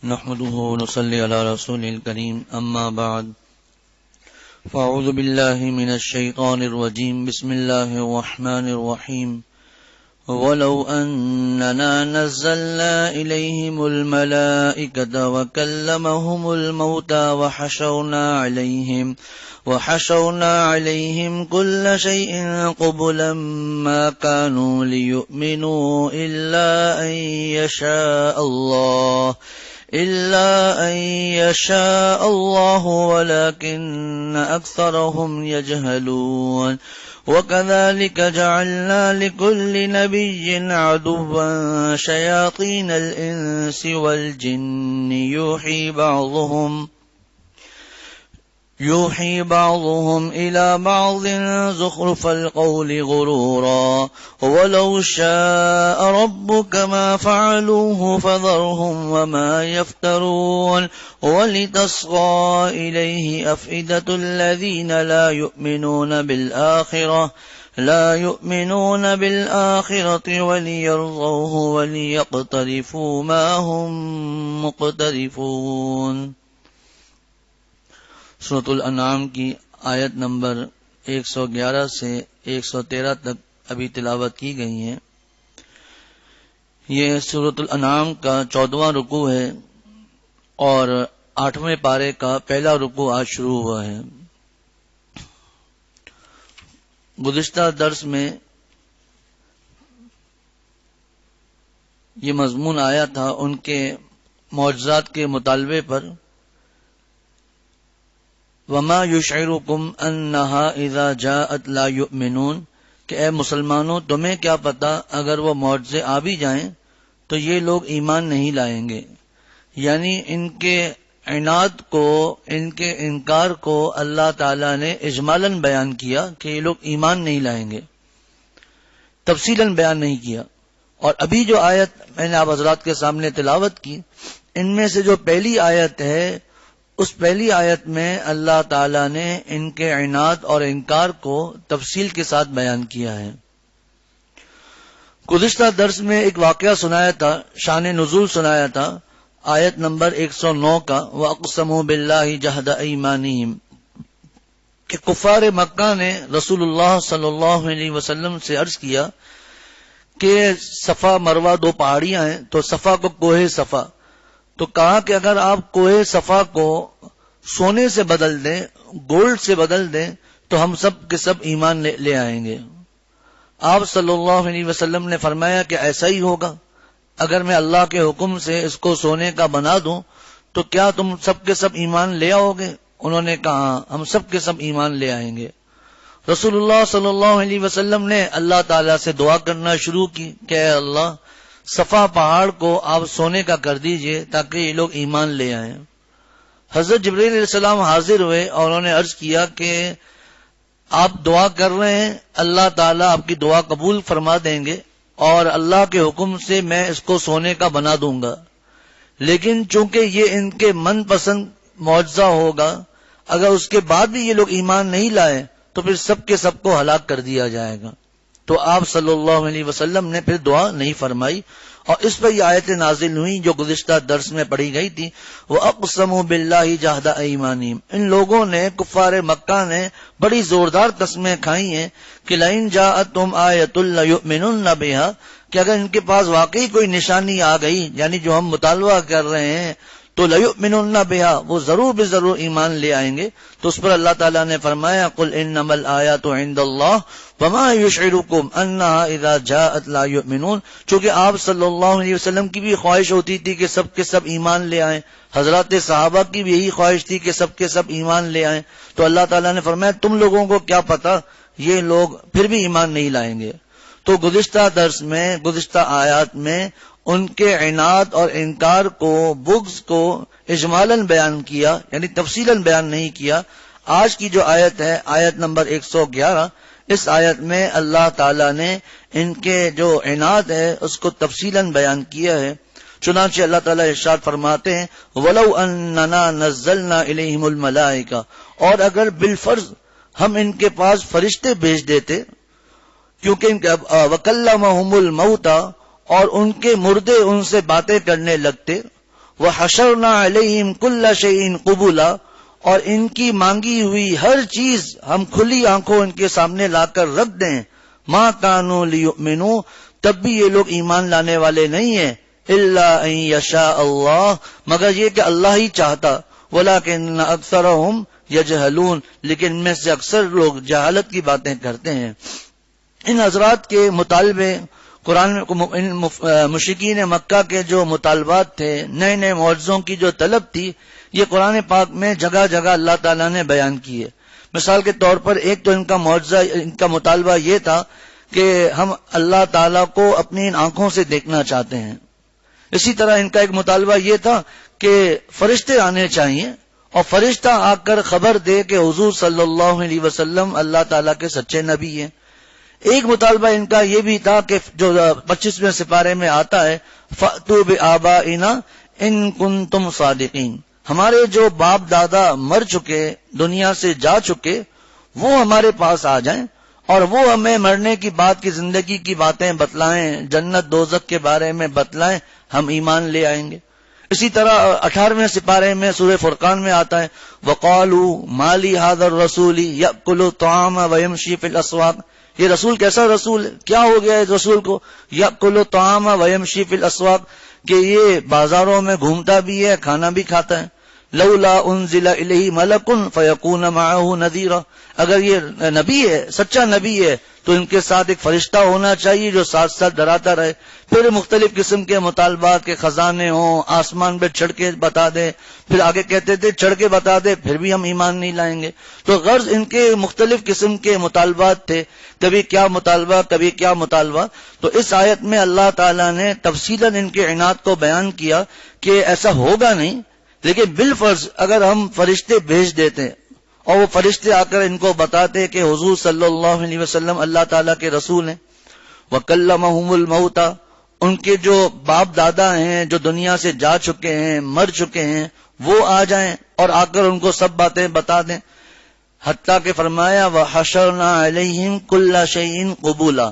نحمده ونصلي على رسول الكريم أما بعد فأعوذ بالله من الشيطان الرجيم بسم الله الرحمن الرحيم ولو أننا نزلنا إليهم الملائكة وكلمهم الموتى وحشرنا عليهم كل شيء قبلا ما كانوا ليؤمنوا إلا أن يشاء الله ولكن أكثرهم يجهلون وكذلك جعلنا لكل نبي عدوا شياطين الإنس والجن يوحي بعضهم إلى بعض زخرف القول غرورا ولو شاء ربك ما فعلوه فذرهم وما يفترون ولتصغى إليه أفئدة الذين لا يؤمنون بالآخرة وليرضوه وليقترفوا ما هم مقترفون۔ سورۃ الانعام کی آیت نمبر 111 سے 113 تک ابھی تلاوت کی گئی ہے۔ یہ سورۃ الانعام کا 14واں رکوع ہے اور 8ویں پارے کا پہلا رکوع آج شروع ہوا ہے۔ گزشتہ درس میں یہ مضمون آیا تھا ان کے معجزات کے مطالبے پر، وما یشعرکم انہا اذا جاءت لا یؤمنون، کہ اے مسلمانوں تمہیں کیا پتا اگر وہ معجزے آ بھی جائیں تو یہ لوگ ایمان نہیں لائیں گے۔ یعنی ان کے عناد کو، ان کے انکار کو اللہ تعالی نے اجمالاً بیان کیا کہ یہ لوگ ایمان نہیں لائیں گے، تفصیلاً بیان نہیں کیا۔ اور ابھی جو آیت میں نے آپ حضرات کے سامنے تلاوت کی، ان میں سے جو پہلی آیت ہے، اس پہلی آیت میں اللہ تعالی نے ان کے عناد اور انکار کو تفصیل کے ساتھ بیان کیا ہے۔ گزشتہ درس میں ایک واقعہ سنایا تھا، شان نزول سنایا تھا، آیت نمبر 109 کا، وَأَقْسَمُوا بِاللَّهِ جَهْدَ أَيْمَانِهِمْ، کہ کفار مکہ نے رسول اللہ صلی اللہ علیہ وسلم سے عرض کیا کہ صفا مروہ دو پہاڑیاں ہیں، تو صفا کو کوہ صفا، تو کہا کہ اگر آپ کوہ صفا کو سونے سے بدل دیں، گولڈ سے بدل دیں، تو ہم سب کے سب ایمان لے آئیں گے۔ آپ صلی اللہ علیہ وسلم نے فرمایا کہ ایسا ہی ہوگا، اگر میں اللہ کے حکم سے اس کو سونے کا بنا دوں تو کیا تم سب کے سب ایمان لے آؤ گے؟ انہوں نے کہا ہم سب کے سب ایمان لے آئیں گے۔ رسول اللہ صلی اللہ علیہ وسلم نے اللہ تعالیٰ سے دعا کرنا شروع کی کہ اے اللہ، صفا پہاڑ کو آپ سونے کا کر دیجئے تاکہ یہ لوگ ایمان لے آئیں۔ حضرت جبرائیل علیہ السلام حاضر ہوئے اور انہوں نے عرض کیا کہ آپ دعا کر رہے ہیں، اللہ تعالیٰ آپ کی دعا قبول فرما دیں گے اور اللہ کے حکم سے میں اس کو سونے کا بنا دوں گا، لیکن چونکہ یہ ان کے من پسند معجزہ ہوگا، اگر اس کے بعد بھی یہ لوگ ایمان نہیں لائے تو پھر سب کے سب کو ہلاک کر دیا جائے گا۔ تو آپ صلی اللہ علیہ وسلم نے پھر دعا نہیں فرمائی، اور اس پر یہ آیتیں نازل ہوئی جو گزشتہ درس میں پڑھی گئی تھی، وَأَقْسَمُوا بِاللَّهِ جَهْدَ أَيْمَانِهِمْ۔ ان لوگوں نے، کفار مکہ نے بڑی زوردار قسمیں کھائی ہیں کہ لَئِن جَاءَتْهُمْ آیَةٌ لَّيُؤْمِنُنَّ بِهَا، کہ اگر ان کے پاس واقعی کوئی نشانی آ گئی، یعنی جو ہم مطالبہ کر رہے ہیں، تو لَيُؤْمِنُنَّ بِهَا، وہ ضرور بضرور ایمان لے آئیں گے۔ تو اس پر اللہ تعالیٰ نے فرمایا قُلْ إِنَّمَا الْآيَاتُ عِندَ اللَّهِ وَمَا يُشْعِرُكُمْ أَنَّهَا إِذَا جَاءَتْ لَا يُؤْمِنُونَ۔ چونکہ آپ صلی اللہ علیہ وسلم کی بھی خواہش ہوتی تھی کہ سب کے سب ایمان لے آئیں، حضرات صحابہ کی بھی یہی خواہش تھی کہ سب کے سب ایمان لے آئیں، تو اللہ تعالیٰ نے فرمایا تم لوگوں کو کیا پتا یہ لوگ پھر بھی ایمان نہیں لائیں گے۔ تو گزشتہ درس میں، گزشتہ آیات میں ان کے عناد اور انکار کو، بغض کو اجمالاً بیان کیا، یعنی تفصیلاً بیان نہیں کیا۔ آج کی جو آیت ہے، آیت نمبر 111، اس آیت میں اللہ تعالیٰ نے ان کے جو عناد ہے اس کو تفصیلاً بیان کیا ہے۔ چنانچہ اللہ تعالیٰ ارشاد فرماتے ہیں وَلَوْ أَنَّنَا نَزَّلْنَا إِلَيْهِمُ الْمَلَائِكَةَ، اور اگر بالفرض ہم ان کے پاس فرشتے بھیج دیتے، کیونکہ وَكَلَّمَهُمُ الْمَوْتَى، اور ان کے مردے ان سے باتیں کرنے لگتے، وحشرنا علیہم کل شیء قبولا، اور ان کی مانگی ہوئی ہر چیز ہم کھلی آنکھوں ان کے سامنے لا کر رکھ دیں. ما کانوا لیؤمنوا، تب بھی یہ لوگ ایمان لانے والے نہیں ہیں. الا ان یشاء اللہ، مگر یہ کہ اللہ ہی چاہتا. ولکن اکثرهم یجہلون، لیکن ان میں سے اکثر لوگ جہالت کی باتیں کرتے ہیں. ان حضرات کے مطالبے قرآن میں مشرکین مکہ کے جو مطالبات تھے، نئے نئے معجزوں کی جو طلب تھی، یہ قرآن پاک میں جگہ جگہ اللہ تعالیٰ نے بیان کی ہے. مثال کے طور پر ایک تو ان کا معجزہ، ان کا مطالبہ یہ تھا کہ ہم اللہ تعالیٰ کو اپنی ان آنکھوں سے دیکھنا چاہتے ہیں. اسی طرح ان کا ایک مطالبہ یہ تھا کہ فرشتے آنے چاہیے اور فرشتہ آ کر خبر دے کہ حضور صلی اللہ علیہ وسلم اللہ تعالیٰ کے سچے نبی ہیں. ایک مطالبہ ان کا یہ بھی تھا کہ جو 25ویں سپارے میں آتا ہے، فَأْتُوا بِآبَائِنَا إِن كُنتُمْ صَادِقِينَ، ہمارے جو باپ دادا مر چکے، دنیا سے جا چکے، وہ ہمارے پاس آ جائیں اور وہ ہمیں مرنے کی بعد کی زندگی کی باتیں بتلائیں، جنت دوزخ کے بارے میں بتلائیں، ہم ایمان لے آئیں گے. اسی طرح 18ویں سپارے میں سورہ فرقان میں آتا ہے، وَقَالُوا مَا لِي هَذَا الرَّسُولِ يَأْكُلُ الطَّعَامَ وَيَمْشِي فِي الْأَسْوَاقِ، یہ رسول کیسا رسول ہے، کیا ہو گیا اس رسول کو، یأکل الطعام ویمشی فی الاسواق، کہ یہ بازاروں میں گھومتا بھی ہے، کھانا بھی کھاتا ہے. لولا انزل الیہ ملک فیکون معہ نذیرا، اگر یہ نبی ہے، سچا نبی ہے، تو ان کے ساتھ ایک فرشتہ ہونا چاہیے جو ساتھ ساتھ ڈراتا رہے. پھر مختلف قسم کے مطالبات کے خزانے ہوں، آسمان پہ چڑھ کے بتا دے، پھر آگے کہتے تھے چڑھ کے بتا دے، پھر بھی ہم ایمان نہیں لائیں گے. تو غرض ان کے مختلف قسم کے مطالبات تھے، کبھی کیا مطالبہ کبھی کیا مطالبہ. تو اس آیت میں اللہ تعالیٰ نے تفصیلاً ان کے عناد کو بیان کیا کہ ایسا ہوگا نہیں، لیکن بالفرض اگر ہم فرشتے بھیج دیتے اور وہ فرشتے آ کر ان کو بتاتے کہ حضور صلی اللہ علیہ وسلم اللہ تعالیٰ کے رسول ہیں. وَكَلَّمَهُمُ الْمَوْتَى، ان کے جو باپ دادا ہیں جو دنیا سے جا چکے ہیں، مر چکے ہیں، وہ آ جائیں اور آ کر ان کو سب باتیں بتا دیں. حتیٰ کہ فرمایا وَحَشَرْنَا عَلَيْهِمْ كُلَّ شَيْءٍ قُبُولًا،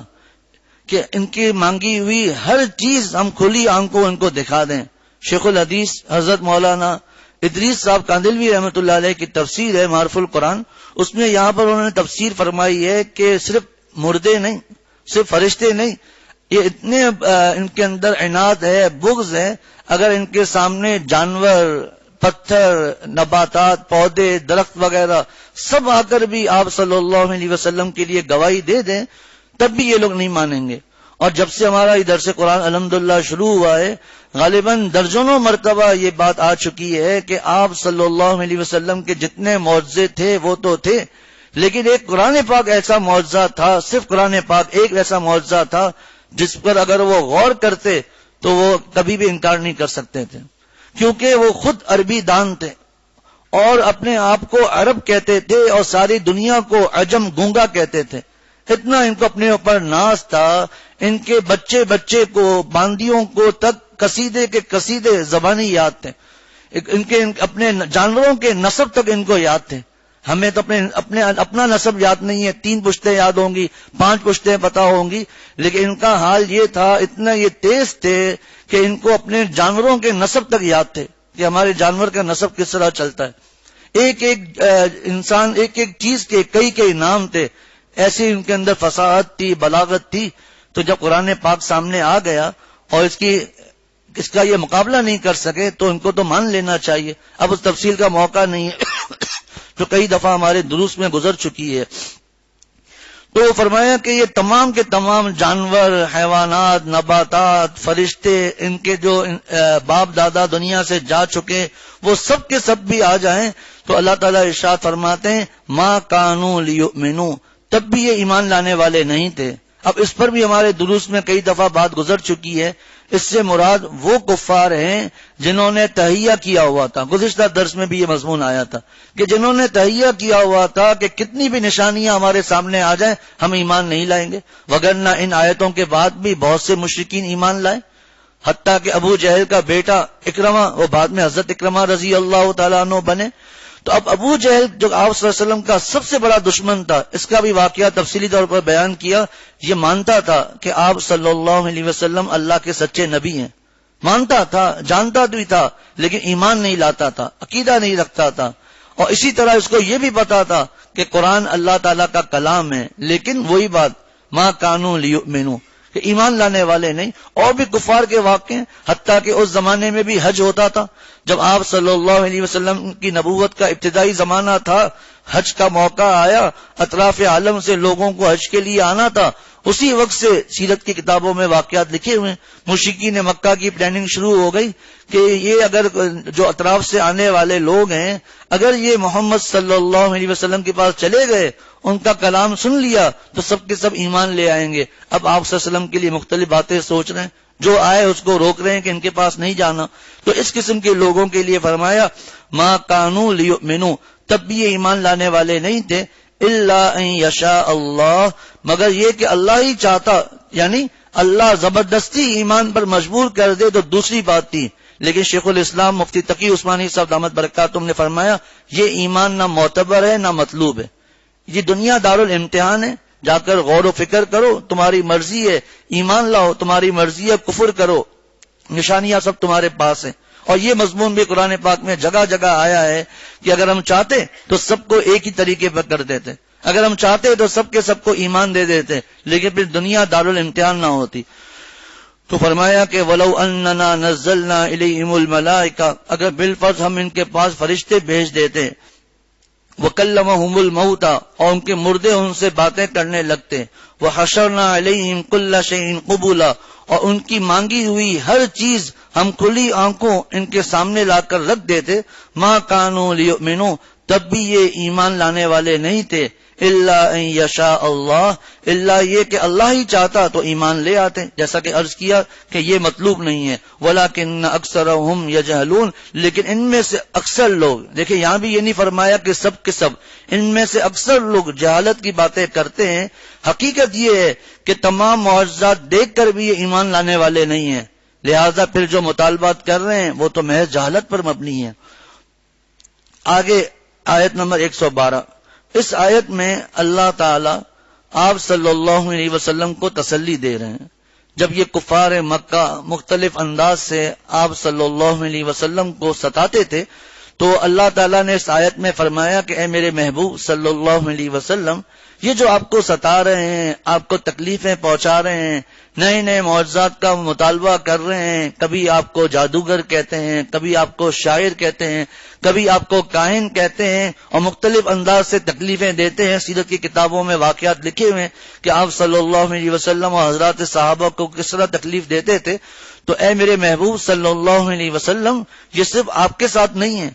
کہ ان کی مانگی ہوئی ہر چیز ہم کھلی آنکھوں ان کو دکھا دیں. شیخ الحدیث حضرت مولانا ادریس صاحب کاندلوی رحمۃ اللہ علیہ کی تفسیر ہے معرف القرآن، اس میں یہاں پر انہوں نے تفسیر فرمائی ہے کہ صرف مردے نہیں، صرف فرشتے نہیں، یہ اتنے ان کے اندر عناد ہے، بغض ہے، اگر ان کے سامنے جانور، پتھر، نباتات، پودے، درخت وغیرہ سب آ کر بھی آپ صلی اللہ علیہ وسلم کے لیے گواہی دے دیں، تب بھی یہ لوگ نہیں مانیں گے. اور جب سے ہمارا یہ درس قرآن الحمدللہ شروع ہوا ہے، غالباً درجنوں مرتبہ یہ بات آ چکی ہے کہ آپ صلی اللہ علیہ وسلم کے جتنے معجزے تھے وہ تو تھے، لیکن ایک قرآن پاک ایسا معجزہ تھا، صرف قرآن پاک ایک ایسا معجزہ تھا جس پر اگر وہ غور کرتے تو وہ کبھی بھی انکار نہیں کر سکتے تھے، کیونکہ وہ خود عربی دان تھے اور اپنے آپ کو عرب کہتے تھے اور ساری دنیا کو عجم گونگا کہتے تھے. اتنا ان کو اپنے اوپر ناز تھا، ان کے بچے بچے کو، باندیوں کو تک قصیدے کے قصیدے زبانی یاد تھے، ان کے اپنے جانوروں کے نسب تک ان کو یاد تھے. ہمیں تو اپنا نسب یاد نہیں ہے، 3 پشتیں یاد ہوں گی، 5 پشتیں پتا ہوں گی، لیکن ان کا حال یہ تھا، اتنا یہ تیز تھے کہ ان کو اپنے جانوروں کے نسب تک یاد تھے کہ ہمارے جانور کا نسب کس طرح چلتا ہے. ایک ایک انسان، ایک ایک چیز کے کئی نام تھے، ایسی ان کے اندر فصاحت تھی، بلاغت تھی. تو جب قرآن پاک سامنے آ گیا اور اس کا یہ مقابلہ نہیں کر سکے تو ان کو تو مان لینا چاہیے. اب اس تفصیل کا موقع نہیں ہے جو کئی دفعہ ہمارے دروس میں گزر چکی ہے. تو وہ فرمایا کہ یہ تمام کے تمام جانور، حیوانات، نباتات، فرشتے، ان کے جو باپ دادا دنیا سے جا چکے، وہ سب کے سب بھی آ جائیں تو اللہ تعالیٰ ارشاد فرماتے ہیں ما کانوا لیؤمنوا، تب بھی یہ ایمان لانے والے نہیں تھے. اب اس پر بھی ہمارے دروس میں کئی دفعہ بات گزر چکی ہے. اس سے مراد وہ کفار ہیں جنہوں نے تہیہ کیا ہوا تھا. گزشتہ درس میں بھی یہ مضمون آیا تھا کہ جنہوں نے تہیہ کیا ہوا تھا کہ کتنی بھی نشانیاں ہمارے سامنے آ جائیں ہم ایمان نہیں لائیں گے، وگرنہ ان آیتوں کے بعد بھی بہت سے مشرکین ایمان لائے. حتیٰ کہ ابو جہل کا بیٹا اکرمہ، وہ بعد میں حضرت اکرمہ رضی اللہ تعالیٰ عنہ بنے. تو اب ابو جہل جو آپ صلی اللہ علیہ وسلم کا سب سے بڑا دشمن تھا، اس کا بھی واقعہ تفصیلی طور پر بیان کیا. یہ مانتا تھا کہ آپ صلی اللہ علیہ وسلم اللہ کے سچے نبی ہیں، مانتا تھا، جانتا بھی تھا، لیکن ایمان نہیں لاتا تھا، عقیدہ نہیں رکھتا تھا. اور اسی طرح اس کو یہ بھی پتا تھا کہ قرآن اللہ تعالیٰ کا کلام ہے، لیکن وہی بات ما کانوا لیؤمنوا کہ ایمان لانے والے نہیں. اور بھی کفار کے واقع ہیں، حتیٰ کہ اس زمانے میں بھی حج ہوتا تھا. جب آپ صلی اللہ علیہ وسلم کی نبوت کا ابتدائی زمانہ تھا، حج کا موقع آیا، اطراف عالم سے لوگوں کو حج کے لیے آنا تھا. اسی وقت سے سیرت کی کتابوں میں واقعات لکھے ہوئے ہیں. مشرکین مکہ کی پلاننگ شروع ہو گئی کہ یہ اگر جو اطراف سے آنے والے لوگ ہیں، اگر یہ محمد صلی اللہ علیہ وسلم کے پاس چلے گئے، ان کا کلام سن لیا، تو سب کے سب ایمان لے آئیں گے. اب آپ صلی اللہ علیہ وسلم کے لیے مختلف باتیں سوچ رہے ہیں، جو آئے اس کو روک رہے ہیں کہ ان کے پاس نہیں جانا. تو اس قسم کے لوگوں کے لیے فرمایا ما کانوا لیؤمنوا، تب بھی یہ ایمان لانے والے نہیں تھے، الا ان یشاء اللہ، مگر یہ کہ اللہ ہی چاہتا، یعنی اللہ زبردستی ایمان پر مجبور کر دے تو دوسری بات تھی. لیکن شیخ الاسلام مفتی تقی عثمانی صاحب دامت برکاتہم نے فرمایا یہ ایمان نہ معتبر ہے نہ مطلوب ہے. یہ دنیا دارالامتحان ہے، جا کر غور و فکر کرو، تمہاری مرضی ہے ایمان لاؤ، تمہاری مرضی ہے کفر کرو، نشانیاں سب تمہارے پاس ہیں. اور یہ مضمون بھی قرآن پاک میں جگہ جگہ آیا ہے کہ اگر ہم چاہتے تو سب کو ایک ہی طریقے پر کر دیتے، اگر ہم چاہتے تو سب کے سب کو ایمان دے دیتے، لیکن پھر دنیا دارالامتحان نہ ہوتی. تو فرمایا کہ وَلَوْ أَنَّنَا نَزَّلْنَا إِلَيْهِمُ الْمَلَائِكَةَ، اگر بالفرض ہم ان کے پاس فرشتے بھیج دیتے، وَكَلَّمَهُمُ الْمَوْتَى، اور ان کے مردے ان سے باتیں کرنے لگتے، وَحَشَرْنَا عَلَيْهِمْ كُلَّ شَيْءٍ قُبُلًا، اور ان کی مانگی ہوئی ہر چیز ہم کھلی آنکھوں ان کے سامنے لا کر رکھ دیتے، ما كانوا ليؤمنوا، تب بھی یہ ایمان لانے والے نہیں تھے، الا ان یشاء اللہ، الا یہ کہ اللہ ہی چاہتا تو ایمان لے آتے. جیسا کہ عرض کیا کہ یہ مطلوب نہیں ہے، ولکن اکثرهم یجہلون، لیکن ان میں سے اکثر لوگ، دیکھیں یہاں بھی یہ نہیں فرمایا کہ سب کے سب، ان میں سے اکثر لوگ جہالت کی باتیں کرتے ہیں. حقیقت یہ ہے کہ تمام معجزات دیکھ کر بھی یہ ایمان لانے والے نہیں ہیں، لہذا پھر جو مطالبات کر رہے ہیں وہ تو محض جہالت پر مبنی ہے. آگے آیت نمبر 112. اس آیت میں اللہ تعالی آپ صلی اللہ علیہ وسلم کو تسلی دے رہے ہیں. جب یہ کفار مکہ مختلف انداز سے آپ صلی اللہ علیہ وسلم کو ستاتے تھے تو اللہ تعالیٰ نے اس آیت میں فرمایا کہ اے میرے محبوب صلی اللہ علیہ وسلم، یہ جو آپ کو ستا رہے ہیں، آپ کو تکلیفیں پہنچا رہے ہیں، نئے نئے معجزات کا مطالبہ کر رہے ہیں، کبھی آپ کو جادوگر کہتے ہیں، کبھی آپ کو شاعر کہتے ہیں، کبھی آپ کو کاہن کہتے ہیں، اور مختلف انداز سے تکلیفیں دیتے ہیں. سیرت کی کتابوں میں واقعات لکھے ہوئے ہیں کہ آپ صلی اللہ علیہ وسلم اور حضرات صحابہ کو کس طرح تکلیف دیتے تھے. تو اے میرے محبوب صلی اللہ علیہ وسلم، یہ صرف آپ کے ساتھ نہیں ہے،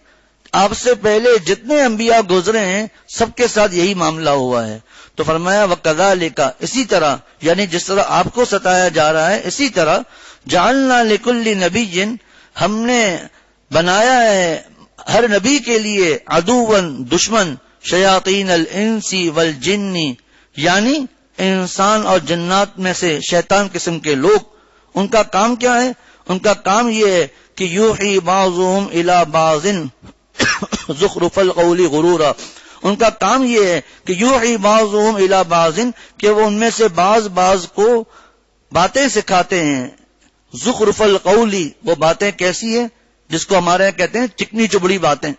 آپ سے پہلے جتنے انبیاء گزرے ہیں سب کے ساتھ یہی معاملہ ہوا ہے. تو فرمایا وَكَذَلِكَ، اسی طرح، یعنی جس طرح آپ کو ستایا جا رہا ہے اسی طرح جعلنا لكل نبی، ہم نے بنایا ہے ہر نبی کے لیے عدوًا، دشمن، شیاطین الانس والجن، یعنی انسان اور جنات میں سے شیطان قسم کے لوگ. ان کا کام کیا ہے؟ ان کا کام یہ ہے کہ یوحی بعضهم الی بعض زخرف القول غرورا. ان کا کام یہ ہے کہ یوحی بعضهم الی بعض، کہ وہ ان میں سے بعض کو باتیں سکھاتے ہیں. زخرف القول، وہ باتیں کیسی ہیں؟ جس کو ہمارے یہاں کہتے ہیں چکنی چبڑی باتیں،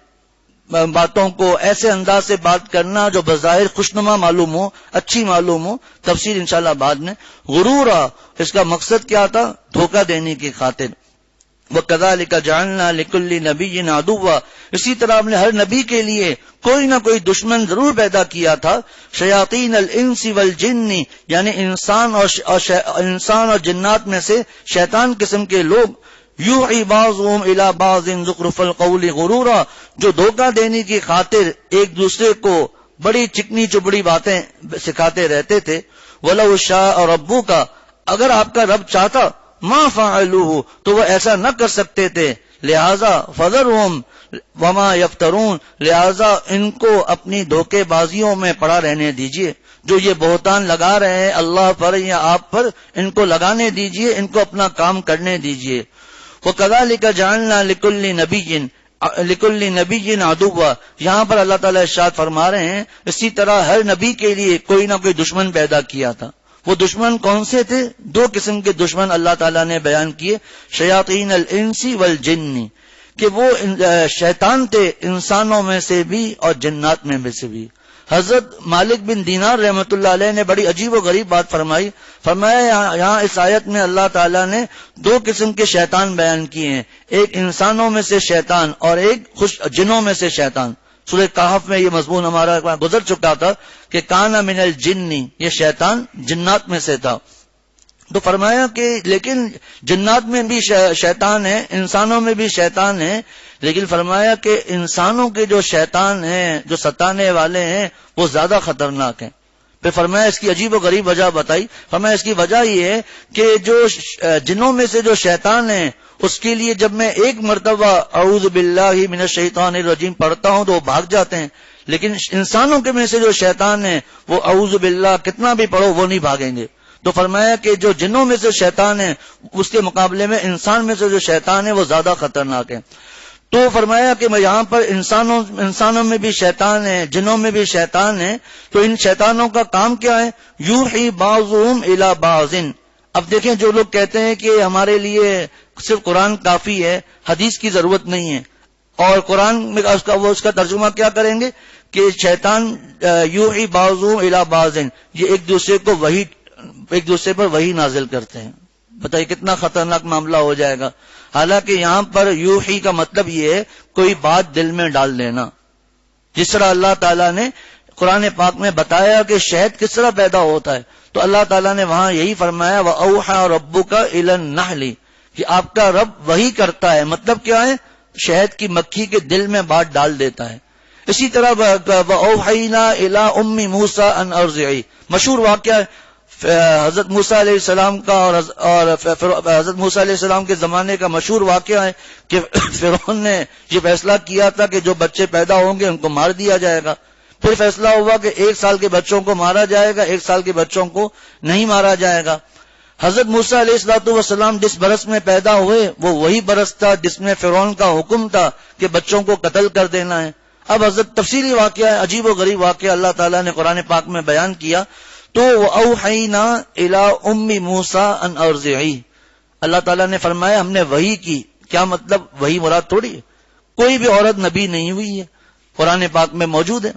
باتوں کو ایسے انداز سے بات کرنا جو بظاہر خوشنما معلوم ہو، اچھی معلوم ہو. تفسیر انشاءاللہ بعد میں. غرورا، اس کا مقصد کیا تھا؟ دھوکہ دینے کی خاطر. وَكَذَلِكَ جَعَلْنَا لِكُلِّ نَبِيٍّ عَدُوًّا، اسی طرح ہم نے ہر نبی کے لیے کوئی نہ کوئی دشمن ضرور پیدا کیا تھا. شیاطین الانس والجن، یعنی انسان اور جنات میں سے شیطان قسم کے لوگ. یوحی بعضهم الی بعض زخرف القول غرورا، جو دھوکہ دینے کی خاطر ایک دوسرے کو بڑی چکنی چبڑی باتیں سکھاتے رہتے تھے. وَلَوْ شَاءَ رَبُّكَ، اگر آپ کا رب چاہتا، ما فعلوه، تو وہ ایسا نہ کر سکتے تھے. لہذا فذرهم وما یفترون، لہذا ان کو اپنی دھوکے بازیوں میں پڑا رہنے دیجئے. جو یہ بہتان لگا رہے ہیں اللہ پر یا آپ پر، ان کو لگانے دیجئے، ان کو اپنا کام کرنے دیجئے. وَكَذَلِكَ جَعَلْنَا لِكُلِّ نَبِيٍّ عَدُوًّا، یہاں پر اللہ تعالیٰ ارشاد فرما رہے ہیں اسی طرح ہر نبی کے لیے کوئی نہ کوئی دشمن پیدا کیا تھا. وہ دشمن کون سے تھے؟ دو قسم کے دشمن اللہ تعالیٰ نے بیان کیے، شیاطین الانس والجن، کہ وہ شیطان تھے انسانوں میں سے بھی اور جنات میں سے بھی۔ حضرت مالک بن دینار رحمۃ اللہ علیہ نے بڑی عجیب و غریب بات فرمایا یہاں اس آیت میں اللہ تعالیٰ نے دو قسم کے شیطان بیان کیے ہیں، ایک انسانوں میں سے شیطان اور ایک جنوں میں سے شیطان۔ سورہ کہف میں یہ مضمون ہمارا گزر چکا تھا کہ کانا من الجن، یہ شیطان جنات میں سے تھا۔ تو فرمایا کہ لیکن جنات میں بھی شیطان ہے، انسانوں میں بھی شیطان ہے، لیکن فرمایا کہ انسانوں کے جو شیطان ہیں، جو ستانے والے ہیں، وہ زیادہ خطرناک ہیں۔ پھر فرمایا اس کی عجیب و غریب وجہ بتائی، فرمایا اس کی وجہ یہ ہے کہ جو جنوں میں سے جو شیطان ہیں اس کے لیے جب میں ایک مرتبہ اعوذ باللہ من الشیطان الرجیم پڑھتا ہوں تو وہ بھاگ جاتے ہیں، لیکن انسانوں کے میں سے جو شیطان ہیں وہ اعوذ باللہ کتنا بھی پڑھو وہ نہیں بھاگیں گے۔ تو فرمایا کہ جو جنوں میں سے شیطان ہے اس کے مقابلے میں انسان میں سے جو شیطان ہے وہ زیادہ خطرناک ہے۔ تو فرمایا کہ میں یہاں پر انسانوں میں بھی شیطان ہے، جنوں میں بھی شیطان ہے، تو ان شیطانوں کا کام کیا ہے؟ یوحی بعضهم الی بعض۔ اب دیکھیں جو لوگ کہتے ہیں کہ ہمارے لیے صرف قرآن کافی ہے، حدیث کی ضرورت نہیں ہے، اور قرآن میں اس کا ترجمہ کیا کریں گے کہ شیطان یوحی بعضهم الی بعض، یہ ایک دوسرے پر وحی نازل کرتے ہیں۔ بتائیے کتنا خطرناک معاملہ ہو جائے گا۔ حالانکہ یہاں پر یوحی کا مطلب یہ ہے کوئی بات دل میں ڈال دینا، جس طرح اللہ تعالیٰ نے قرآن پاک میں بتایا کہ شہد کس طرح پیدا ہوتا ہے، تو اللہ تعالیٰ نے وہاں یہی فرمایا وَأَوْحَى رَبُّكَ إِلَى النَّحْلِ، کہ آپ کا رب وہی کرتا ہے، مطلب کیا ہے؟ شہد کی مکھی کے دل میں بات ڈال دیتا ہے۔ اسی طرح وَأَوْحَيْنَا إِلَىٰ أُمِّ مُوسَىٰ أَنْ أَرْضِعِهِ، مشہور واقعہ ہے حضرت موسیٰ علیہ السلام کا، اور حضرت موسیٰ علیہ السلام کے زمانے کا مشہور واقعہ ہے کہ فرعون نے یہ فیصلہ کیا تھا کہ جو بچے پیدا ہوں گے ان کو مار دیا جائے گا۔ پھر فیصلہ ہوا کہ 1 سال کے بچوں کو مارا جائے گا، 1 سال کے بچوں کو نہیں مارا جائے گا۔ حضرت موسیٰ علیہ السلام جس برس میں پیدا ہوئے وہ وہی برس تھا جس میں فرعون کا حکم تھا کہ بچوں کو قتل کر دینا ہے۔ اب حضرت تفصیلی واقعہ ہے، عجیب و غریب واقعہ اللہ تعالیٰ نے قرآن پاک میں بیان کیا۔ تو وَأَوْحَيْنَا إِلَىٰ أُمِّ مُوسَىٰ أَنْ أَرْضِعِهِ، اللہ تعالیٰ نے فرمایا ہم نے وحی کی۔ کیا مطلب؟ وحی مراد تھوڑی ہے، کوئی بھی عورت نبی نہیں ہوئی ہے، قرآن پاک میں موجود ہے۔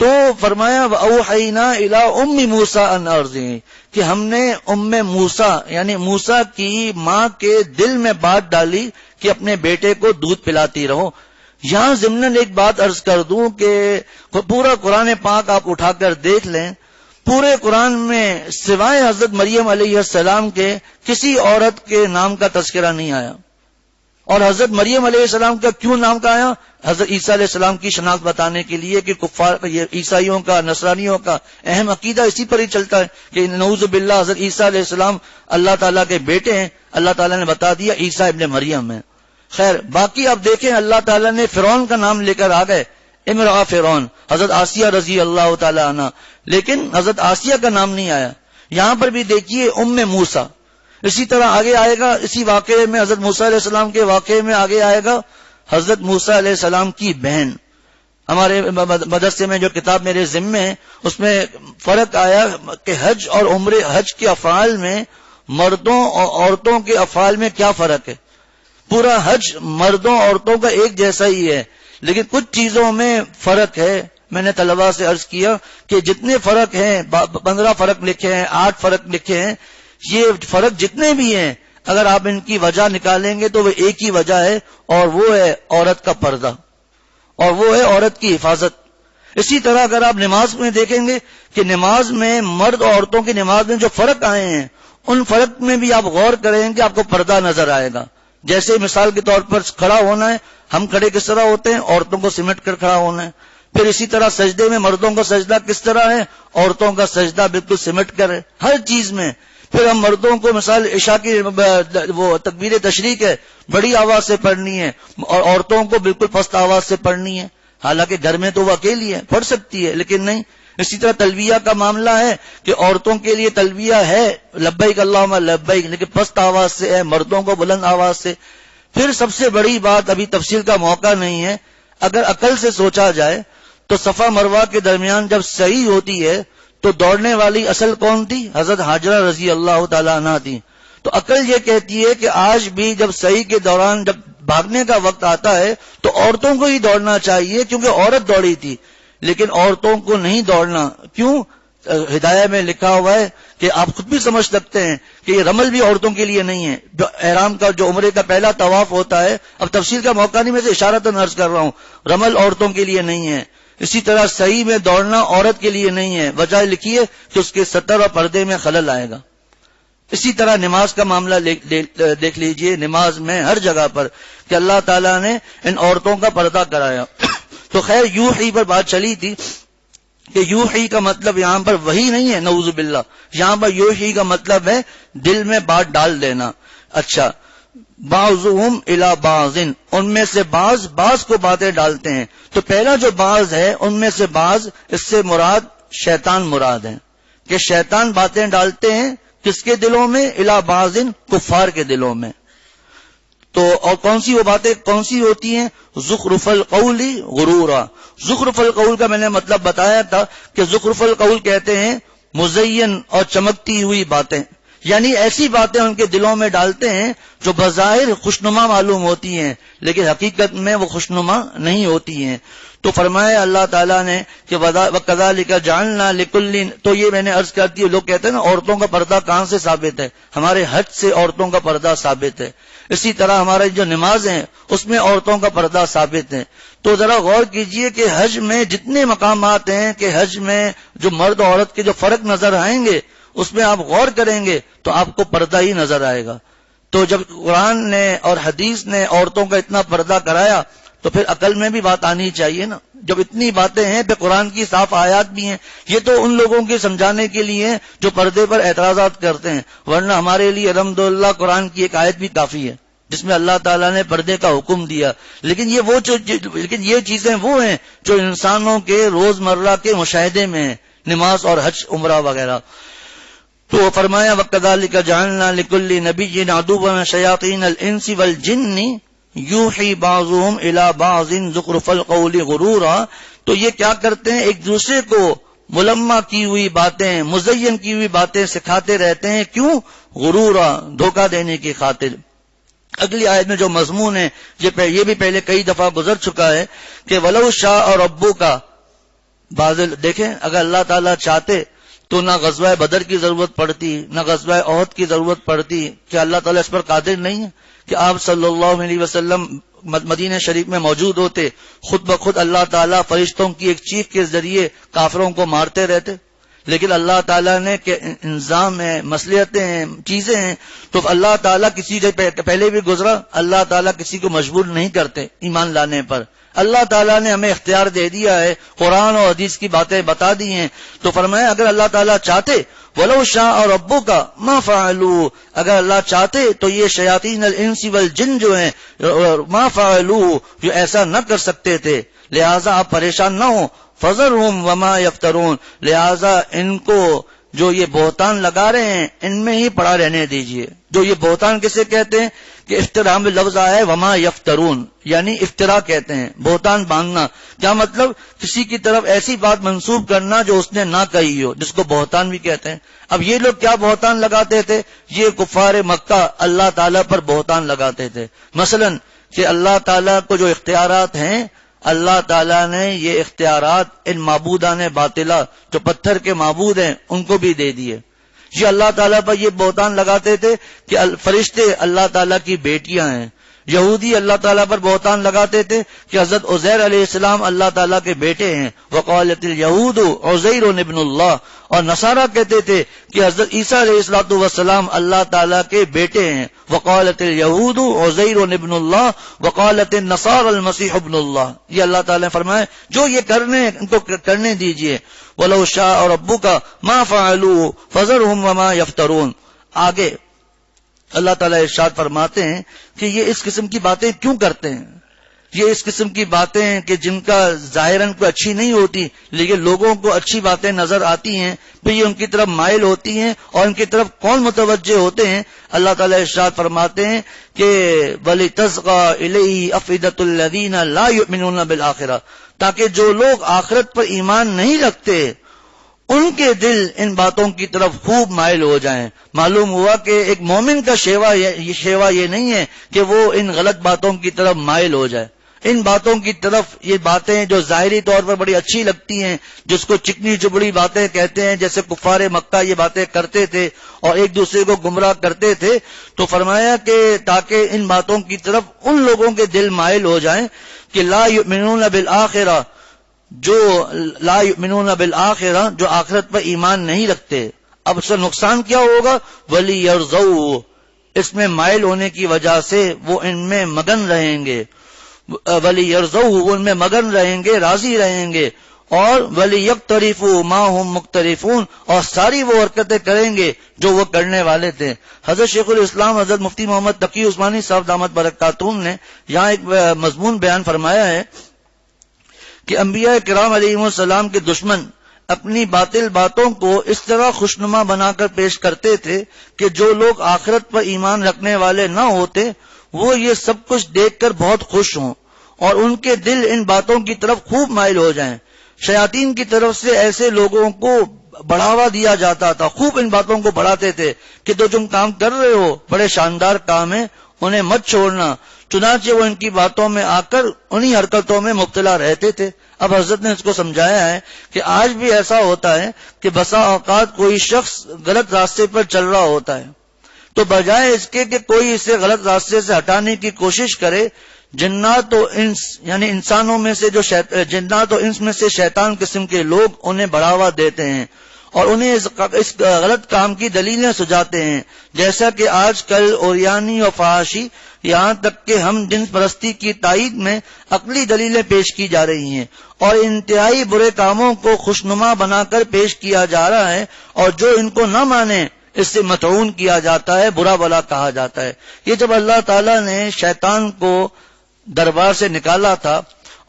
تو فرمایا وَأَوْحَيْنَا إِلَىٰ أُمِّ مُوسَىٰ أَنْ أَرْضِعِهِ، کہ ہم نے موسیٰ یعنی موسیٰ کی ماں کے دل میں بات ڈالی کہ اپنے بیٹے کو دودھ پلاتی رہو۔ یہاں ضمناً ایک بات عرض کر دوں کہ پورا قرآن پاک آپ اٹھا کر دیکھ لیں، پورے قرآن میں سوائے حضرت مریم علیہ السلام کے کسی عورت کے نام کا تذکرہ نہیں آیا۔ اور حضرت مریم علیہ السلام کا کیوں نام کا آیا؟ حضرت عیسیٰ علیہ السلام کی شناخت بتانے کے لیے کہ کفار عیسائیوں کا، نصرانیوں کا اہم عقیدہ اسی پر ہی چلتا ہے کہ نعوذ باللہ حضرت عیسیٰ علیہ السلام اللہ تعالیٰ کے بیٹے ہیں۔ اللہ تعالیٰ نے بتا دیا عیسیٰ ابن مریم ہے۔ خیر باقی آپ دیکھیں اللہ تعالیٰ نے فرعون کا نام لے کر آ گئے، امرأ فرعون، حضرت آسیہ رضی اللہ تعالی عنہ، لیکن حضرت آسیہ کا نام نہیں آیا۔ یہاں پر بھی دیکھیے ام موسیٰ، اسی طرح آگے آئے گا اسی واقعے میں، حضرت موسیٰ علیہ السلام کے واقعے میں آگے آئے گا حضرت موسیٰ علیہ السلام کی بہن۔ ہمارے مدرسے میں جو کتاب میرے ذمے ہے اس میں فرق آیا کہ حج اور عمرے، حج کے افعال میں مردوں اور عورتوں کے افعال میں کیا فرق ہے۔ پورا حج مردوں عورتوں کا ایک جیسا ہی ہے، لیکن کچھ چیزوں میں فرق ہے۔ میں نے طلباء سے عرض کیا کہ جتنے فرق ہیں، 15 فرق لکھے ہیں، 8 فرق لکھے ہیں، یہ فرق جتنے بھی ہیں اگر آپ ان کی وجہ نکالیں گے تو وہ ایک ہی وجہ ہے، اور وہ ہے عورت کا پردہ، اور وہ ہے عورت کی حفاظت۔ اسی طرح اگر آپ نماز میں دیکھیں گے کہ نماز میں مرد اور عورتوں کی نماز میں جو فرق آئے ہیں ان فرق میں بھی آپ غور کریں کہ آپ کو پردہ نظر آئے گا۔ جیسے مثال کے طور پر کھڑا ہونا ہے، ہم کھڑے کس طرح ہوتے ہیں، عورتوں کو سمٹ کر کھڑا ہونا ہے۔ پھر اسی طرح سجدے میں مردوں کا سجدہ کس طرح ہے، عورتوں کا سجدہ بالکل سمٹ کر ہے، ہر چیز میں۔ پھر ہم مردوں کو مثال عشاء کی وہ تکبیر تشریق ہے بڑی آواز سے پڑھنی ہے، اور عورتوں کو بالکل پست آواز سے پڑھنی ہے۔ حالانکہ گھر میں تو وہ اکیلی ہے، پڑھ سکتی ہے، لیکن نہیں۔ اسی طرح تلبیہ کا معاملہ ہے کہ عورتوں کے لیے تلبیہ ہے لبیک اللہم لبیک، لیکن پست آواز سے ہے، مردوں کو بلند آواز سے۔ پھر سب سے بڑی بات، ابھی تفصیل کا موقع نہیں ہے، اگر عقل سے سوچا جائے تو صفا مروہ کے درمیان جب سعی ہوتی ہے تو دوڑنے والی اصل کون تھی؟ حضرت حاجرہ رضی اللہ تعالیٰ عنہ تھی. تو عقل یہ کہتی ہے کہ آج بھی جب صحیح کے دوران جب بھاگنے کا وقت آتا ہے تو عورتوں کو ہی دوڑنا چاہیے، کیونکہ عورت دوڑی تھی. لیکن عورتوں کو نہیں دوڑنا. کیوں؟ ہدایہ میں لکھا ہوا ہے کہ آپ خود بھی سمجھ سکتے ہیں کہ یہ رمل بھی عورتوں کے لیے نہیں ہے. جو احرام کا جو عمرے کا پہلا طواف ہوتا ہے، اب تفصیل کا موقع نہیں، میں سے اشارتاً عرض کر رہا ہوں، رمل عورتوں کے لیے نہیں ہے. اسی طرح صحیح میں دوڑنا عورت کے لیے نہیں ہے. وجہ لکھیے کہ اس کے ستر اور پردے میں خلل آئے گا. اسی طرح نماز کا معاملہ دیکھ لیجئے. نماز میں ہر جگہ پر کہ اللہ تعالیٰ نے ان عورتوں کا پردہ کرایا. تو خیر یوں ہی پر بات چلی تھی کہ یوں ہی کا مطلب یہاں پر وہی نہیں ہے، نعوذ باللہ. یہاں پر یوں ہی کا مطلب ہے دل میں بات ڈال دینا. اچھا، بعضهم الی بعض، ان میں سے بعض کو باتیں ڈالتے ہیں. تو پہلا جو بعض ہے ان میں سے بعض، اس سے مراد شیطان مراد ہے کہ شیطان باتیں ڈالتے ہیں کس کے دلوں میں؟ الی بعض، کفار کے دلوں میں. تو اور کون سی وہ باتیں کون سی ہوتی ہیں؟ زخرف القول غرورا. زخرف القول کا میں نے مطلب بتایا تھا کہ زخرف القول کہتے ہیں مزین اور چمکتی ہوئی باتیں، یعنی ایسی باتیں ان کے دلوں میں ڈالتے ہیں جو بظاہر خوشنما معلوم ہوتی ہیں لیکن حقیقت میں وہ خوشنما نہیں ہوتی ہیں. تو فرمایا اللہ تعالیٰ نے کہ وَكَذَلِكَ جَعَلْنَا لِكُلٍّ. تو یہ میں نے عرض کرتی ہے، لوگ کہتے ہیں نا عورتوں کا پردہ کہاں سے ثابت ہے؟ ہمارے حج سے عورتوں کا پردہ ثابت ہے. اسی طرح ہمارے جو نمازیں ہیں اس میں عورتوں کا پردہ ثابت ہے. تو ذرا غور کیجئے کہ حج میں جتنے مقامات ہیں کہ حج میں جو مرد اور عورت کے جو فرق نظر آئیں گے اس میں آپ غور کریں گے تو آپ کو پردہ ہی نظر آئے گا. تو جب قرآن نے اور حدیث نے عورتوں کا اتنا پردہ کرایا تو پھر عقل میں بھی بات آنی چاہیے نا. جب اتنی باتیں ہیں پھر قرآن کی صاف آیات بھی ہیں. یہ تو ان لوگوں کے سمجھانے کے لیے جو پردے پر اعتراضات کرتے ہیں، ورنہ ہمارے لیے الحمدللہ قرآن کی ایک آیت بھی کافی ہے جس میں اللہ تعالیٰ نے پردے کا حکم دیا. لیکن یہ چیزیں وہ ہیں جو انسانوں کے روزمرہ کے مشاہدے میں ہیں، نماز اور حج عمرہ وغیرہ. تو فرمایا وَكَذَلِكَ جَعَلْنَا لِكُلِّ نَبِيٍّ عَدُوًّا شَيَاطِينَ الْإِنسِ وَالْجِنِّ یوحی بعضهم الی بعض زخرف القول غرورا. تو یہ کیا کرتے ہیں؟ ایک دوسرے کو ملمع کی ہوئی باتیں، مزین کی ہوئی باتیں سکھاتے رہتے ہیں. کیوں؟ غرورا، دھوکہ دینے کی خاطر. اگلی آیت میں جو مضمون ہے یہ بھی پہلے کئی دفعہ گزر چکا ہے کہ ولو شاء اور ربو کا بادل. دیکھیں اگر اللہ تعالیٰ چاہتے تو نہ غزوہ بدر کی ضرورت پڑتی، نہ غزوہ احد کی ضرورت پڑتی. کہ اللہ تعالیٰ اس پر قادر نہیں ہے کہ آپ صلی اللہ علیہ وسلم مدینہ شریف میں موجود ہوتے، خود بخود اللہ تعالیٰ فرشتوں کی ایک چیخ کے ذریعے کافروں کو مارتے رہتے. لیکن اللہ تعالیٰ نے کہ انظام ہے، مصلحتیں ہیں، چیزیں ہیں، تو اللہ تعالیٰ کسی سے پہلے بھی گزرا، اللہ تعالیٰ کسی کو مجبور نہیں کرتے ایمان لانے پر. اللہ تعالیٰ نے ہمیں اختیار دے دیا ہے، قرآن اور حدیث کی باتیں بتا دی ہیں. تو فرمایا اگر اللہ تعالیٰ چاہتے وَلَوْ شَاءَ رَبُّكَ مَا فَعَلُوا، اگر اللہ چاہتے تو یہ شیاطین الانس والجن جو ہیں ما فعلوا، جو ایسا نہ کر سکتے تھے. لہٰذا آپ پریشان نہ ہوں. فَذَرْهُمْ وَمَا يَفْتَرُونَ، لہٰذا ان کو جو یہ بہتان لگا رہے ہیں ان میں ہی پڑا رہنے دیجئے. جو یہ بہتان کسے کہتے ہیں کہ افتراء میں لفظ آیا ہے وما یفترون، یعنی افتراء کہتے ہیں، بہتان باندھنا. کیا مطلب؟ کسی کی طرف ایسی بات منسوب کرنا جو اس نے نہ کہی ہو، جس کو بہتان بھی کہتے ہیں. اب یہ لوگ کیا بہتان لگاتے تھے؟ یہ کفار مکہ اللہ تعالیٰ پر بہتان لگاتے تھے. مثلا کہ اللہ تعالیٰ کو جو اختیارات ہیں، اللہ تعالیٰ نے یہ اختیارات ان معبودان باطلہ جو پتھر کے معبود ہیں ان کو بھی دے دیے. یہ اللہ تعالیٰ پر یہ بہتان لگاتے تھے کہ فرشتے اللہ تعالیٰ کی بیٹیاں ہیں. یہودی اللہ تعالیٰ پر بہتان لگاتے تھے کہ حضرت عزیر علیہ السلام اللہ تعالیٰ کے بیٹے ہیں. وقالت الیہود عزیر ابن اللہ. اور نصارہ کہتے تھے کہ حضرت عیسیٰ علیہ السلام اللہ تعالیٰ کے بیٹے ہیں. وقالت الیہود عزیر ابن اللہ وقالت النصارى المسیح ابن اللہ. یہ اللہ تعالیٰ نے فرمایا جو یہ کرنے ان کو کرنے دیجئے. وَلَوْ شَاءَ رَبُّكَ مَا فَعَلُوا فَذَرْهُمْ وَمَا يَفْتَرُونَ. آگے اللہ تعالیٰ ارشاد فرماتے ہیں کہ یہ اس قسم کی باتیں کیوں کرتے ہیں. یہ اس قسم کی باتیں کہ جن کا ظاہراً کوئی اچھی نہیں ہوتی لیکن لوگوں کو اچھی باتیں نظر آتی ہیں، پھر یہ ان کی طرف مائل ہوتی ہیں. اور ان کی طرف کون متوجہ ہوتے ہیں؟ اللہ تعالیٰ ارشاد فرماتے ہیں کہ وَلِتَصْغَى إِلَيْهِ أَفْئِدَةُ الَّذِينَ لَا يُؤْمِنُونَ بِالْآخِرَةِ، تاکہ جو لوگ آخرت پر ایمان نہیں رکھتے ان کے دل ان باتوں کی طرف خوب مائل ہو جائیں۔ معلوم ہوا کہ ایک مومن کا شیوا یہ نہیں ہے کہ وہ ان غلط باتوں کی طرف مائل ہو جائے۔ ان باتوں کی طرف، یہ باتیں جو ظاہری طور پر بڑی اچھی لگتی ہیں، جس کو چکنی چبڑی باتیں کہتے ہیں، جیسے کفار مکہ یہ باتیں کرتے تھے اور ایک دوسرے کو گمراہ کرتے تھے، تو فرمایا کہ تاکہ ان باتوں کی طرف ان لوگوں کے دل مائل ہو جائیں کہ لا یؤمنون بالآخرہ، جو آخرت پر ایمان نہیں رکھتے۔ اب اس کا نقصان کیا ہوگا؟ وَلِيَرْضَوْا، اس میں مائل ہونے کی وجہ سے وہ ان میں مگن رہیں گے، وَلِيَرْضَوْا، وہ ان میں مگن رہیں گے، راضی رہیں گے، اور وَلِيَقْتَرِفُوا مَا هُمْ مُقْتَرِفُونَ، اور ساری وہ حرکتیں کریں گے جو وہ کرنے والے تھے۔ حضرت شیخ الاسلام حضرت مفتی محمد تقی عثمانی صاحب دامت برکاتہم نے یہاں ایک مضمون بیان فرمایا ہے کہ انبیاء کرام علیہم السلام کے دشمن اپنی باطل باتوں کو اس طرح خوشنما بنا کر پیش کرتے تھے کہ جو لوگ آخرت پر ایمان رکھنے والے نہ ہوتے وہ یہ سب کچھ دیکھ کر بہت خوش ہوں اور ان کے دل ان باتوں کی طرف خوب مائل ہو جائیں۔ شیاطین کی طرف سے ایسے لوگوں کو بڑھاوا دیا جاتا تھا، خوب ان باتوں کو بڑھاتے تھے کہ تو تم کام کر رہے ہو، بڑے شاندار کام ہے، انہیں مت چھوڑنا۔ چنانچہ وہ ان کی باتوں میں آ کر انہی حرکتوں میں مبتلا رہتے تھے۔ اب حضرت نے اس کو سمجھایا ہے کہ آج بھی ایسا ہوتا ہے کہ بسا اوقات کوئی شخص غلط راستے پر چل رہا ہوتا ہے تو بجائے اس کے کہ کوئی اسے غلط راستے سے ہٹانے کی کوشش کرے، جنات و انس یعنی انسانوں میں سے جنات و انس میں سے شیطان قسم کے لوگ انہیں بڑھاوا دیتے ہیں اور انہیں اس غلط کام کی دلیلیں سجاتے ہیں، جیسا کہ آج کل اوریانی و فحاشی، یہاں تک کہ ہم جنس پرستی کی تائید میں عقلی دلیلیں پیش کی جا رہی ہیں اور انتہائی برے کاموں کو خوشنما بنا کر پیش کیا جا رہا ہے، اور جو ان کو نہ مانے اس سے مطعون کیا جاتا ہے، برا بلا کہا جاتا ہے۔ یہ جب اللہ تعالیٰ نے شیطان کو دربار سے نکالا تھا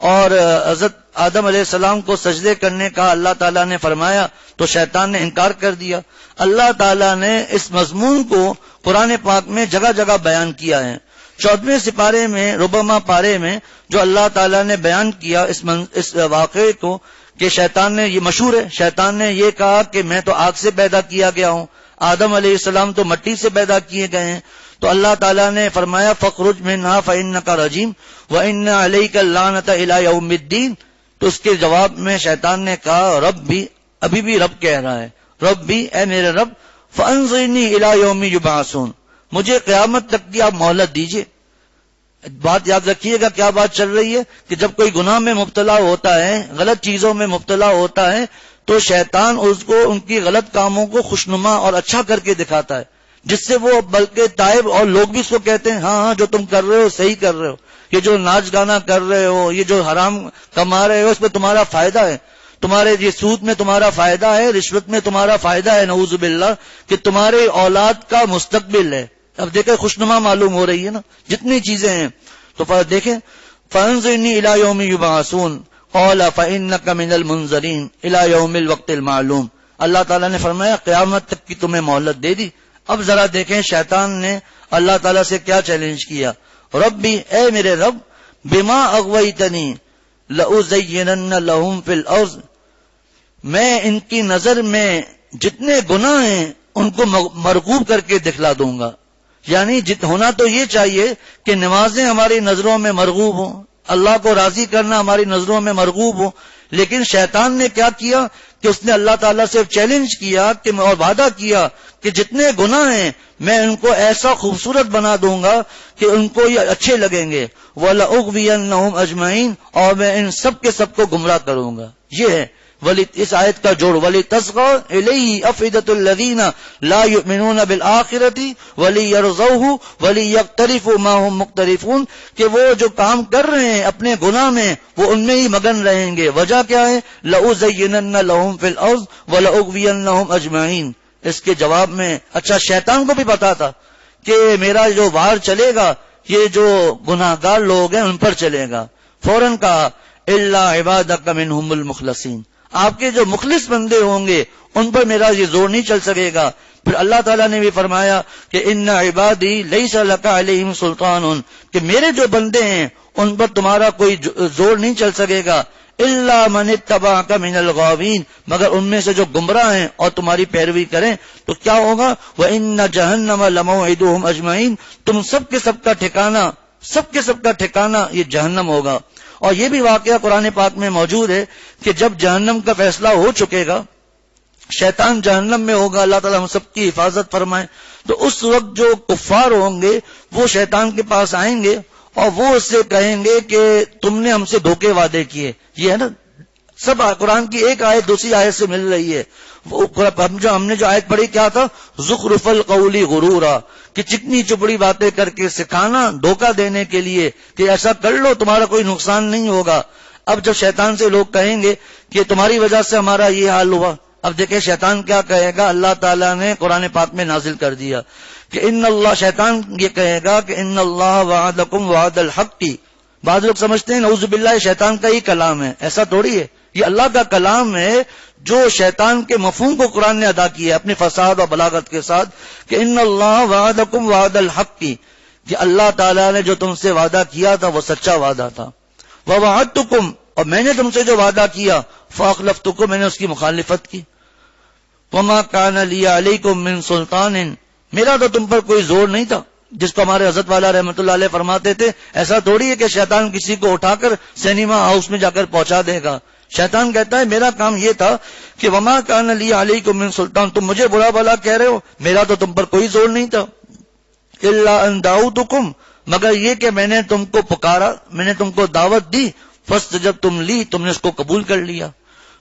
اور حضرت آدم علیہ السلام کو سجدے کرنے کا اللہ تعالیٰ نے فرمایا تو شیطان نے انکار کر دیا۔ اللہ تعالیٰ نے اس مضمون کو قرآن پاک میں جگہ جگہ بیان کیا ہے۔ 14ویں سپارے میں ربما پارے میں جو اللہ تعالیٰ نے بیان کیا اس واقعے کو کہ شیطان نے، یہ مشہور ہے، شیطان نے یہ کہا کہ میں تو آگ سے پیدا کیا گیا ہوں، آدم علیہ السلام تو مٹی سے پیدا کیے گئے ہیں۔ تو اللہ تعالیٰ نے فرمایا فَخْرُجْ مِنْهَا فَإِنَّكَ رَجِيمٌ وَإِنَّ عَلَيْكَ اللَّعْنَةَ إِلَى يَوْمِ الدِّينِ، تو اس کے جواب میں شیطان نے کہا رب بھی، ابھی بھی رب کہہ رہا ہے، رب بھی، اے میرے رب، فَأَنظِرْنِي إِلَى يَوْمِ يُبْعَثُونَ، مجھے قیامت تک کی آپ مہلت دیجئے۔ بات یاد رکھیے گا کیا بات چل رہی ہے کہ جب کوئی گناہ میں مبتلا ہوتا ہے، غلط چیزوں میں مبتلا ہوتا ہے تو شیطان اس کو ان کی غلط کاموں کو خوشنما اور اچھا کر کے دکھاتا ہے، جس سے وہ بلکہ تائب، اور لوگ بھی اس کو کہتے ہیں ہاں ہاں جو تم کر رہے ہو صحیح کر رہے ہو، یہ جو ناچ گانا کر رہے ہو، یہ جو حرام کما رہے ہو، اس میں تمہارا فائدہ ہے، تمہارے یہ سود میں تمہارا فائدہ ہے، رشوت میں تمہارا فائدہ ہے، نعوذ باللہ، کہ تمہارے اولاد کا مستقبل ہے۔ اب دیکھیں خوشنما معلوم ہو رہی ہے نا، جتنی چیزیں ہیں۔ تو دیکھیں فَأَنظِرْنِي إِلَى يَوْمِ يُبْعَثُونَ قَالَ فَإِنَّكَ مِنَ الْمُنظَرِينَ إِلَى يَوْمِ الْوَقْتِ الْمَعْلُومِ، اللہ تعالیٰ نے فرمایا قیامت تک کی تمہیں مہلت دے دی۔ اب ذرا دیکھیں شیطان نے اللہ تعالیٰ سے کیا چیلنج کیا، ربی، اے میرے رب، بما اغویتنی لأزینن لہم فی الارض، میں ان کی نظر میں جتنے گناہ ہیں ان کو مرغوب کر کے دکھلا دوں گا۔ یعنی ہونا تو یہ چاہیے کہ نمازیں ہماری نظروں میں مرغوب ہوں، اللہ کو راضی کرنا ہماری نظروں میں مرغوب ہو، لیکن شیطان نے کیا کیا کہ اس نے اللہ تعالیٰ سے چیلنج کیا کہ اور وعدہ کیا کہ جتنے گناہ ہیں میں ان کو ایسا خوبصورت بنا دوں گا کہ ان کو یہ اچھے لگیں گے، وَلَأُغْوِيَنَّهُمْ أَجْمَعِينَ، اور میں ان سب کے سب کو گمراہ کروں گا۔ یہ ہے اس آیت کا جوڑ، وَلِتَصْغَىٰ إِلَيْهِ أَفْئِدَةُ الَّذِينَ لَا يُؤْمِنُونَ بِالْآخِرَةِ وَلِيَرْضَوْهُ وَلِيَقْتَرِفُوا مَا هُمْ مُقْتَرِفُونَ، کہ وہ جو کام کر رہے ہیں اپنے گناہ میں وہ ان میں ہی مگن رہیں گے۔ وجہ کیا ہے؟ لَأُزَيِّنَنَّ لَهُمْ فِي الْأَرْضِ وَلَأُغْوِيَنَّهُمْ أَجْمَعِينَ۔ اس کے جواب میں اچھا شیطان کو بھی پتا تھا کہ میرا جو وار چلے گا یہ جو گناہگار لوگ ہیں ان پر چلے گا، فوراً کہا إِلَّا عِبَادَكَ مِنْهُمُ الْمُخْلَصِينَ، آپ کے جو مخلص بندے ہوں گے ان پر میرا یہ زور نہیں چل سکے گا۔ پھر اللہ تعالیٰ نے بھی فرمایا کہ ان عبادی لیس لک علیہم سلطان، کہ میرے جو بندے ہیں ان پر تمہارا کوئی زور نہیں چل سکے گا، الا من اتبعک من الغاوین، مگر ان میں سے جو گمراہ ہیں اور تمہاری پیروی کریں تو کیا ہوگا؟ وَإِنَّ جَهَنَّمَ لَمَوْعِدُهُمْ أَجْمَعِينَ، تم سب کے سب کا ٹھکانہ یہ جہنم ہوگا۔ اور یہ بھی واقعہ قرآن پاک میں موجود ہے کہ جب جہنم کا فیصلہ ہو چکے گا، شیطان جہنم میں ہوگا، اللہ تعالیٰ ہم سب کی حفاظت فرمائے، تو اس وقت جو کفار ہوں گے وہ شیطان کے پاس آئیں گے اور وہ اس سے کہیں گے کہ تم نے ہم سے دھوکے وعدے کیے۔ یہ ہے نا، سب قرآن کی ایک آیت دوسری آیت سے مل رہی ہے۔ ہم نے جو آیت پڑھی کیا تھا؟ زخرف القول غرورا، کہ چکنی چپڑی باتیں کر کے سکھانا دھوکہ دینے کے لیے کہ ایسا کر لو تمہارا کوئی نقصان نہیں ہوگا۔ اب جب شیطان سے لوگ کہیں گے کہ تمہاری وجہ سے ہمارا یہ حال ہوا، اب دیکھیں شیطان کیا کہے گا؟ اللہ تعالیٰ نے قرآن پاک میں نازل کر دیا کہ ان اللہ، شیطان یہ کہے گا کہ ان اللہ وعدکم وعد الحق کی۔ بعض لوگ سمجھتے ہیں نعوذ باللہ شیطان کا ہی کلام ہے، ایسا تھوڑی ہے، یہ اللہ کا کلام ہے جو شیطان کے مفہوم کو قرآن نے ادا کیا ہے اپنے فساد اور بلاغت کے ساتھ کہ ان اللہ وعدکم وعد الحق کی، کہ اللہ تعالیٰ نے جو تم سے وعدہ کیا تھا وہ سچا وعدہ تھا۔ ووعدتکم، اور میں نے تم سے جو وعدہ کیا، فاخلفتکم، میں نے اس کی مخالفت کی۔ وما کان لی علیکم من سلطان، میرا تو تم پر کوئی زور نہیں تھا، جس کو ہمارے حضرت والا رحمۃ اللہ علیہ فرماتے تھے ایسا تھوڑی ہے کہ شیطان کسی کو اٹھا کر سینما ہاؤس میں جا کر پہنچا دے گا۔ شیطان کہتا ہے میرا کام یہ تھا کہ وما کان لی علیکم من سلطان، تم مجھے برا بھلا کہہ رہے ہو، میرا تو تم پر کوئی زور نہیں تھا۔ الا ان دعوتکم، مگر یہ کہ میں نے تم کو پکارا، میں نے تم کو دعوت دی، فاستجبتم لی، تم نے اس کو قبول کر لیا۔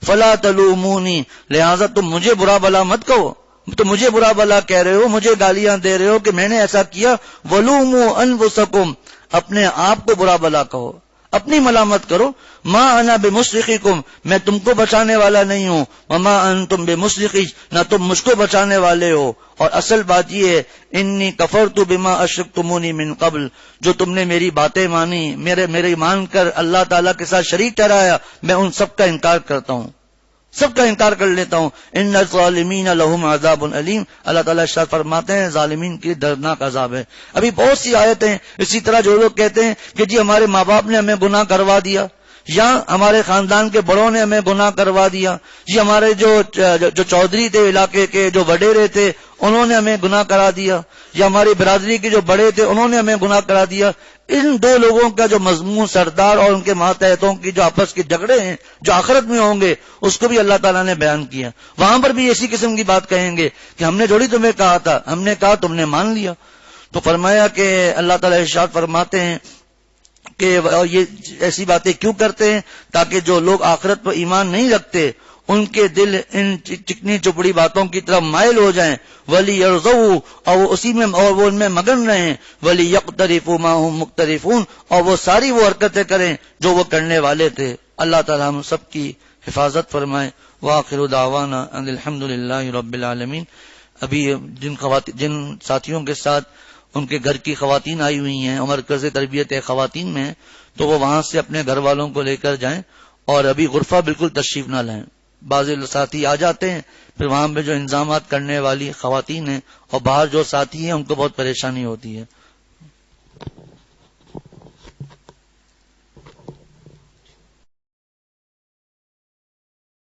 فلا تلومونی، لہذا تم مجھے برا بھلا مت کہو، تو مجھے برا بھلا کہہ رہے ہو، مجھے گالیاں دے رہے ہو کہ میں نے ایسا کیا۔ ولوموا انفسکم، اپنے آپ کو برا بھلا کہو، اپنی ملامت کرو۔ ما انا بمصرخکم، میں تم کو بچانے والا نہیں ہوں، وما انتم بمصرخی، نہ تم مجھ کو بچانے والے ہو۔ اور اصل بات یہ ہے انی کفرت بما اشرکتمونی من قبل، جو تم نے میری باتیں مانی، میرے مان کر اللہ تعالیٰ کے ساتھ شریک ٹھہرایا، میں ان سب کا انکار کرتا ہوں، سب کا انکار کر لیتا ہوں۔ ان الظالمین لہم عذاب علیم، اللہ تعالیٰ ارشاد فرماتے ہیں ظالمین کی دردناک عذاب ہے۔ ابھی بہت سی آیتیں اسی طرح، جو لوگ کہتے ہیں کہ جی ہمارے ماں باپ نے ہمیں گناہ کروا دیا، یا ہمارے خاندان کے بڑوں نے ہمیں گناہ کروا دیا، جی ہمارے جو چودھری تھے علاقے کے، جو وڈیرے تھے، انہوں نے ہمیں گناہ کرا دیا، یا ہماری برادری کے جو بڑے تھے انہوں نے ہمیں گناہ کرا دیا۔ ان دو لوگوں کا جو مضمون سردار اور ان کے ماتحتوں کی جو آپس کے جھگڑے ہیں جو آخرت میں ہوں گے، اس کو بھی اللہ تعالیٰ نے بیان کیا۔ وہاں پر بھی اسی قسم کی بات کہیں گے کہ ہم نے جوڑی تمہیں کہا تھا، ہم نے کہا تم نے مان لیا۔ تو فرمایا کہ اللہ تعالیٰ ارشاد فرماتے ہیں کہ یہ ایسی باتیں کیوں کرتے ہیں؟ تاکہ جو لوگ آخرت پر ایمان نہیں رکھتے ان کے دل ان چکنی چپڑی باتوں کی طرف مائل ہو جائیں، وَلِيَرْضَوْا، اور وہ اسی میں اور وہ ان میں مگن رہیں، وَلِيَقْتَرِفُوا مَا هُمْ مُقْتَرِفُونَ، اور وہ ساری وہ حرکتیں کریں جو وہ کرنے والے تھے۔ اللہ تعالیٰ ہم سب کی حفاظت فرمائے۔ وآخر دعوانا ان الحمد للہ رب العالمین۔ ابھی جن ساتھیوں کے ساتھ ان کے گھر کی خواتین آئی ہوئی ہیں، مرکز تربیت خواتین میں، تو وہ وہاں سے اپنے گھر والوں کو لے کر جائیں، اور ابھی غرفہ بالکل تشریف نہ لائیں۔ بعض ساتھی آ جاتے ہیں، پھر وہاں پہ جو انتظامات کرنے والی خواتین ہیں اور باہر جو ساتھی ہیں ان کو بہت پریشانی ہوتی ہے۔